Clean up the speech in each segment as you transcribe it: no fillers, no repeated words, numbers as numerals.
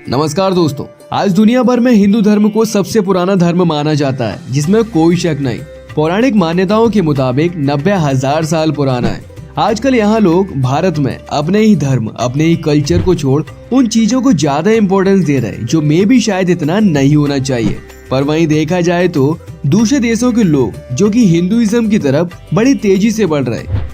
नमस्कार दोस्तों, आज दुनिया भर में हिंदू धर्म को सबसे पुराना धर्म माना जाता है, जिसमें कोई शक नहीं। पौराणिक मान्यताओं के मुताबिक 90,000 साल पुराना है। आजकल यहाँ लोग भारत में अपने ही धर्म, अपने ही कल्चर को छोड़ उन चीजों को ज्यादा इम्पोर्टेंस दे रहे हैं जो मे भी शायद इतना नहीं होना चाहिए। पर वहीं देखा जाए तो दूसरे देशों के लोग जो कि हिंदुइज्म की तरफ बड़ी तेजी से बढ़ रहे हैं।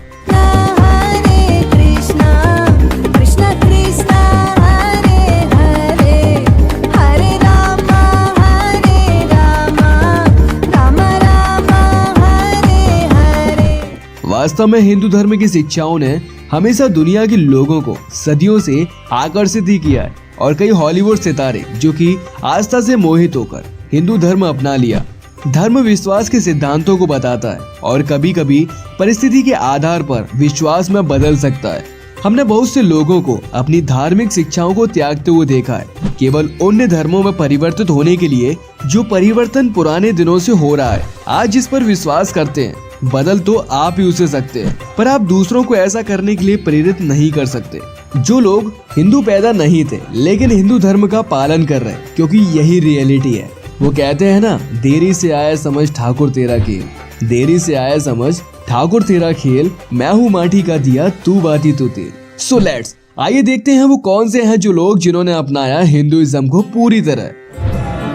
वास्तव में हिंदू धर्म की शिक्षाओं ने हमेशा दुनिया के लोगों को सदियों से आकर्षित ही किया है और कई हॉलीवुड सितारे जो कि आस्था से मोहित होकर हिंदू धर्म अपना लिया। धर्म विश्वास के सिद्धांतों को बताता है और कभी कभी परिस्थिति के आधार पर विश्वास में बदल सकता है। हमने बहुत से लोगों को अपनी धार्मिक शिक्षाओं को त्यागते हुए देखा है, केवल अन्य धर्मों में परिवर्तित होने के लिए। जो परिवर्तन पुराने दिनों से हो रहा है, आज जिस पर विश्वास करते हैं, बदल तो आप ही उसे सकते हैं, पर आप दूसरों को ऐसा करने के लिए प्रेरित नहीं कर सकते। जो लोग हिंदू पैदा नहीं थे लेकिन हिंदू धर्म का पालन कर रहे हैं, क्योंकि यही रियलिटी है। वो कहते हैं ना, देरी से आया समझ ठाकुर तेरा खेल, देरी से आया समझ ठाकुर तेरा खेल, मैं हूँ माटी का दिया तू बाती तू तेल। सो लेट्स आइए देखते हैं वो कौन से हैं जो लोग जिन्होंने अपनाया हिंदुइज्म को पूरी तरह।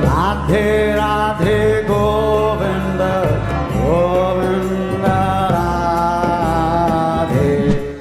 राधे राधे गोविंद गोविंद राधे।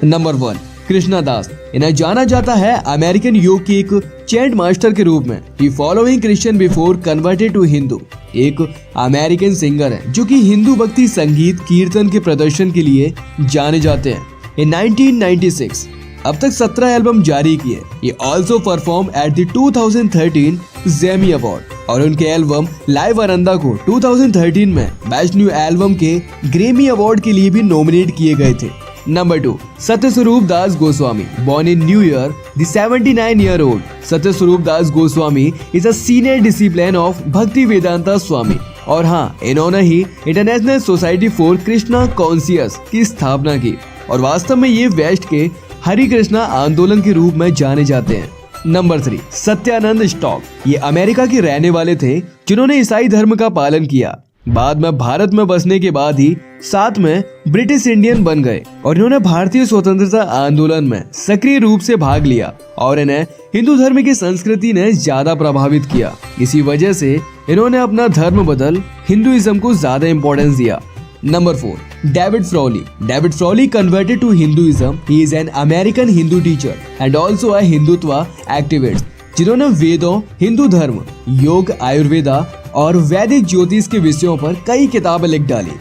नंबर 1, कृष्णा दास। इन्हें जाना जाता है अमेरिकन योग के एक चैंट मास्टर के रूप में। He following Christian before converted to Hindu. एक अमेरिकन सिंगर है जो कि हिंदू भक्ति संगीत कीर्तन के प्रदर्शन के लिए जाने जाते हैं। इन 1996 अब तक 17 एल्बम जारी किए। ये ऑल्सो परफॉर्म एट द 2013 जेमी अवार्ड और उनके एल्बम लाइव आनंदा को 2013 में बेस्ट न्यू एल्बम के ग्रैमी अवार्ड के लिए भी नॉमिनेट किए गए थे। Number 2, Satyaswarup Das Goswami. Born in New York, the 79-year-old Satyaswarup Das Goswami is a senior discipline of Bhakti Vedanta Swami. और हाँ, इन्होंने ही international society for Krishna conscious की स्थापना की और वास्तव में ये वेस्ट के हरि कृष्णा आंदोलन के रूप में जाने जाते हैं। Number 3, Satyanand stock. ये अमेरिका के रहने वाले थे जिन्होंने ईसाई धर्म का पालन किया। बाद में भारत में बसने के बाद ही साथ में ब्रिटिश इंडियन बन गए और इन्होंने भारतीय स्वतंत्रता आंदोलन में सक्रिय रूप से भाग लिया और इन्हें हिंदू धर्म की संस्कृति ने ज्यादा प्रभावित किया। इसी वजह से इन्होंने अपना धर्म बदल हिंदुइज्म को ज्यादा इम्पोर्टेंस दिया। Number 4, David Frawley. David Frawley converted to Hinduism. He is an American Hindu teacher and also a Hindutva activist जिन्होंने वेदों, हिंदू धर्म, योग, आयुर्वेदा और वैदिक ज्योतिष के विषयों पर कई किताबें लिख डाली।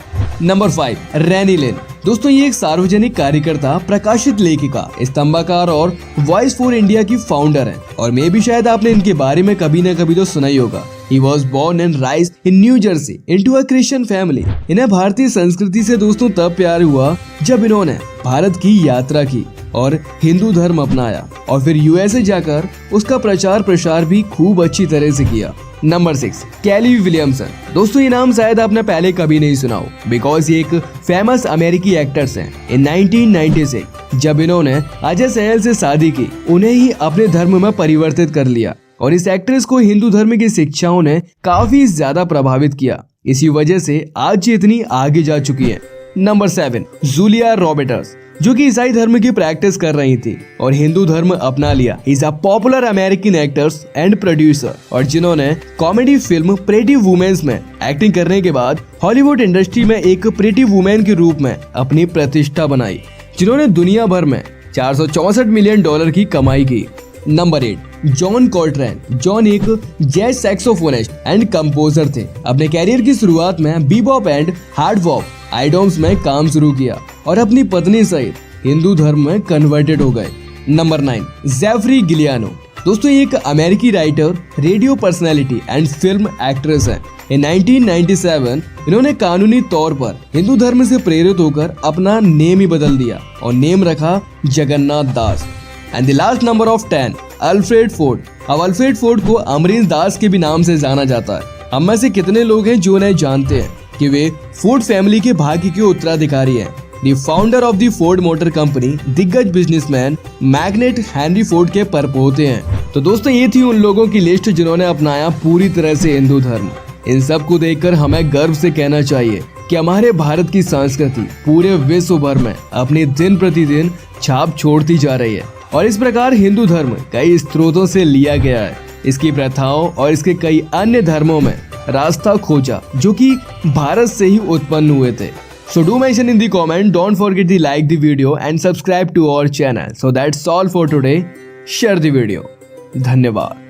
नंबर 5, रैनी लिन। दोस्तों, ये एक सार्वजनिक कार्यकर्ता, प्रकाशित लेखिका, स्तंभकार और वॉइस फॉर इंडिया की फाउंडर है और मे भी शायद आपने इनके बारे में कभी न कभी तो सुना ही होगा। He was born and raised in New Jersey into a Christian family. इन्हें भारतीय संस्कृति से दोस्तों तब प्यार हुआ जब इन्होंने भारत की यात्रा की और हिंदू धर्म अपनाया और फिर यूएसए जाकर उसका प्रचार प्रसार भी खूब अच्छी तरह से किया। नंबर 6, कैली विलियमसन। दोस्तों, ये नाम शायद आपने पहले कभी नहीं सुना हो, बिकॉज ये एक फेमस अमेरिकी एक्टर्स हैं। इन 1996 जब इन्होंने अजय सहल से शादी की, उन्हें ही अपने धर्म में परिवर्तित कर लिया और इस एक्ट्रेस को हिंदू धर्म की शिक्षाओं ने काफी ज्यादा प्रभावित किया। इसी वजह से आज ये इतनी आगे जा चुकी है। नंबर 7, जूलिया रॉबर्ट्स, जो कि ईसाई धर्म की प्रैक्टिस कर रही थी और हिंदू धर्म अपना लिया। Is a popular American actors and producer और जिन्होंने कॉमेडी फिल्म प्रेटी वुमेन्स में एक्टिंग करने के बाद हॉलीवुड इंडस्ट्री में एक प्रेटी वुमेन के रूप में अपनी प्रतिष्ठा बनाई, जिन्होंने दुनिया भर में $464 मिलियन की कमाई की। Number 8, John Coltrane. जॉन एक जैज सैक्सोफोनिस्ट एंड कंपोजर थे। अपने कैरियर की शुरुआत में bebop and hard bop items में काम शुरू किया और अपनी पत्नी सहित हिंदू धर्म में कन्वर्टेड हो गए। Number 9, Jeffrey Giuliano. दोस्तों, ये एक अमेरिकी writer, radio personality and film actress है। इन 1997 इन्होंने कानूनी तौर पर हिंदू धर्म से प्रेरित होकर अपना नेम ही बदल दिया और नेम रखा Jagannath Das. And the last number of 10, Alfred Ford. अब अल्फ्रेड फोर्ड को अमरीश दास के भी नाम से जाना जाता है। हम में से कितने लोग हैं जो उन्हें जानते हैं कि वे फोर्ड फैमिली के भाग्य के उत्तराधिकारी हैं। The founder of the Ford motor company, दिग्गज बिजनेसमैन मैग्नेट हेनरी फोर्ड के परपोते हैं। तो दोस्तों ये थी उन लोगों की लिस्ट जिन्होंने अपनाया पूरी तरह से हिंदू धर्म। इन सब को देखकर हमें गर्व से कहना चाहिए कि हमारे भारत की संस्कृति पूरे विश्व भर में अपनी दिन प्रतिदिन छाप छोड़ती जा रही है। और इस प्रकार हिंदू धर्म कई स्रोतों से लिया गया है, इसकी प्रथाओं और इसके कई अन्य धर्मों में रास्ता खोजा जो कि भारत से ही उत्पन्न हुए थे। So do mention in the comment, don't forget to like the video and subscribe to our channel. So that's all for today. Share the video. धन्यवाद।